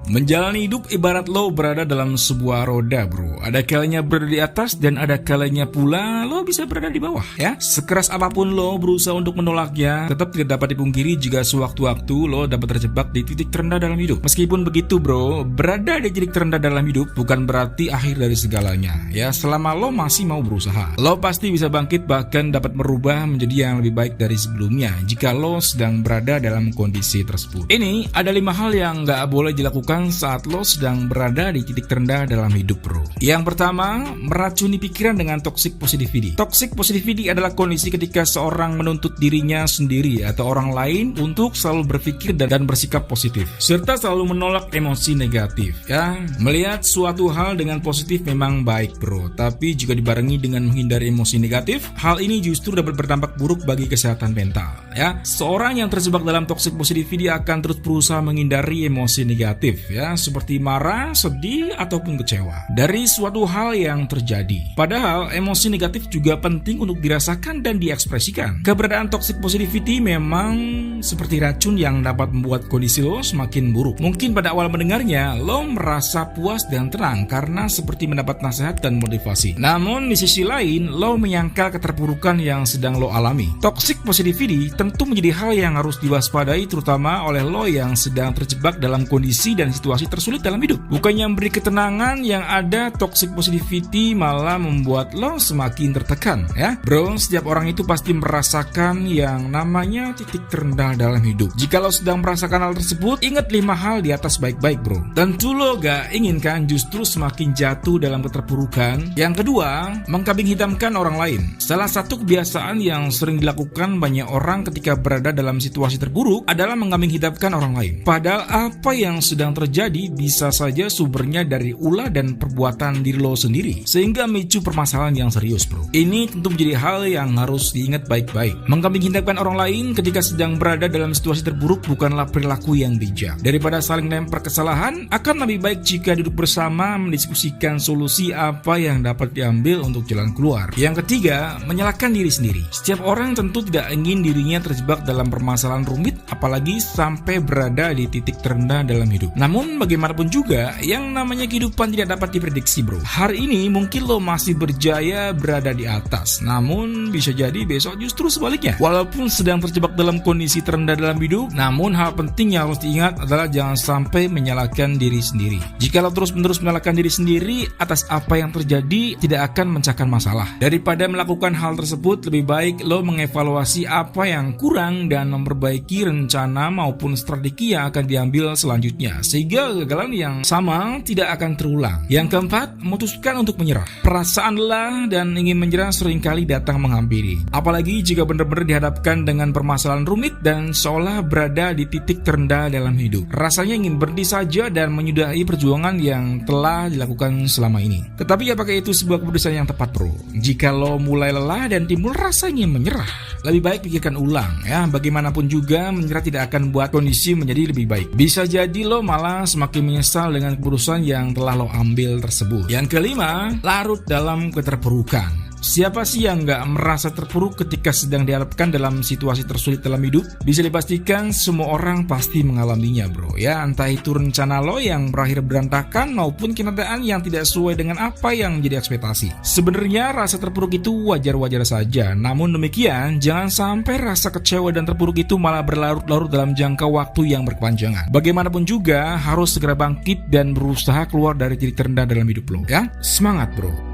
Menjalani hidup ibarat lo berada dalam sebuah roda, bro. Ada kalanya berada di atas dan ada kalanya pula lo bisa berada di bawah, ya. Sekeras apapun lo berusaha untuk menolaknya, tetap tidak dapat dipungkiri jika sewaktu-waktu lo dapat terjebak di titik terendah dalam hidup. Meskipun begitu, bro, berada di titik terendah dalam hidup bukan berarti akhir dari segalanya, ya. Selama lo masih mau berusaha, lo pasti bisa bangkit bahkan dapat merubah menjadi yang lebih baik dari sebelumnya jika lo sedang berada dalam kondisi tersebut. Ini ada 5 hal yang nggak boleh dilakukan saat lo sedang berada di titik terendah dalam hidup, bro. Yang pertama, meracuni pikiran dengan toxic positivity. Toxic positivity adalah kondisi ketika seorang menuntut dirinya sendiri atau orang lain untuk selalu berpikir dan bersikap positif, serta selalu menolak emosi negatif, ya. Melihat suatu hal dengan positif memang baik, bro, tapi jika dibarengi dengan menghindari emosi negatif, hal ini justru dapat berdampak buruk bagi kesehatan mental, ya. Seorang yang terjebak dalam toxic positivity akan terus berusaha menghindari emosi negatif, ya, seperti marah, sedih, ataupun kecewa dari suatu hal yang terjadi. Padahal emosi negatif juga penting untuk dirasakan dan diekspresikan. Keberadaan toxic positivity memang seperti racun yang dapat membuat kondisi lo semakin buruk. Mungkin pada awal mendengarnya lo merasa puas dan tenang karena seperti mendapat nasihat dan motivasi. Namun di sisi lain lo menyangkal keterpurukan yang sedang lo alami. Toxic positivity tentu menjadi hal yang harus diwaspadai, terutama oleh lo yang sedang terjebak dalam kondisi dan situasi tersulit dalam hidup. Bukannya memberi ketenangan, yang ada toxic positivity malah membuat lo semakin tertekan, ya. Bro, setiap orang itu pasti merasakan yang namanya titik terendah dalam hidup. Jika lo sedang merasakan hal tersebut, ingat 5 hal di atas baik-baik, bro. Tentu lo gak inginkan justru semakin jatuh dalam keterpurukan. Yang kedua, mengkambing hitamkan orang lain. Salah satu kebiasaan yang sering dilakukan banyak orang ketika berada dalam situasi terburuk adalah mengkambing hitamkan orang lain. Padahal apa yang sedang terjadi bisa saja sumbernya dari ulah dan perbuatan diri lo sendiri, sehingga memicu permasalahan yang serius, bro. Ini tentu menjadi hal yang harus diingat baik-baik. Mengkambing hitamkan orang lain ketika sedang berada dalam situasi terburuk bukanlah perilaku yang bijak. Daripada saling lempar kesalahan, akan lebih baik jika duduk bersama mendiskusikan solusi apa yang dapat diambil untuk jalan keluar. Yang ketiga, menyalahkan diri sendiri. Setiap orang tentu tidak ingin dirinya terjebak dalam permasalahan rumit, apalagi sampai berada di titik terendah dalam hidup. Namun bagaimanapun juga, yang namanya kehidupan tidak dapat diprediksi, bro. Hari ini mungkin lo masih berjaya berada di atas, namun bisa jadi besok justru sebaliknya. Walaupun sedang terjebak dalam kondisi terendah dalam hidup, namun hal penting yang harus diingat adalah jangan sampai menyalahkan diri sendiri. Jika lo terus-menerus menyalahkan diri sendiri atas apa yang terjadi, tidak akan memecahkan masalah. Daripada melakukan hal tersebut, lebih baik lo mengevaluasi apa yang kurang dan memperbaiki rencana maupun strategi yang akan diambil selanjutnya, sehingga kegagalan yang sama tidak akan terulang. Yang keempat, memutuskan untuk menyerah. Perasaan lelah dan ingin menyerah seringkali datang menghampiri, apalagi jika benar-benar dihadapkan dengan permasalahan rumit dan seolah berada di titik terendah dalam hidup. Rasanya ingin berhenti saja dan menyudahi perjuangan yang telah dilakukan selama ini. Tetapi apakah itu sebuah keputusan yang tepat, bro? Jika lo mulai lelah dan timbul rasa ingin menyerah, lebih baik pikirkan ulang, ya. Bagaimanapun juga, menyerah tidak akan buat kondisi menjadi lebih baik. Bisa jadi lo malah semakin menyesal dengan keputusan yang telah lo ambil tersebut. Yang kelima, larut dalam keterpurukan. Siapa sih yang gak merasa terpuruk ketika sedang dihadapkan dalam situasi tersulit dalam hidup? Bisa dipastikan semua orang pasti mengalaminya, bro, ya. Entah itu rencana lo yang berakhir berantakan maupun kenyataan yang tidak sesuai dengan apa yang menjadi ekspektasi. Sebenarnya rasa terpuruk itu wajar-wajar saja, namun demikian jangan sampai rasa kecewa dan terpuruk itu malah berlarut-larut dalam jangka waktu yang berkepanjangan. Bagaimanapun juga harus segera bangkit dan berusaha keluar dari titik terendah dalam hidup lo, ya. Semangat, bro.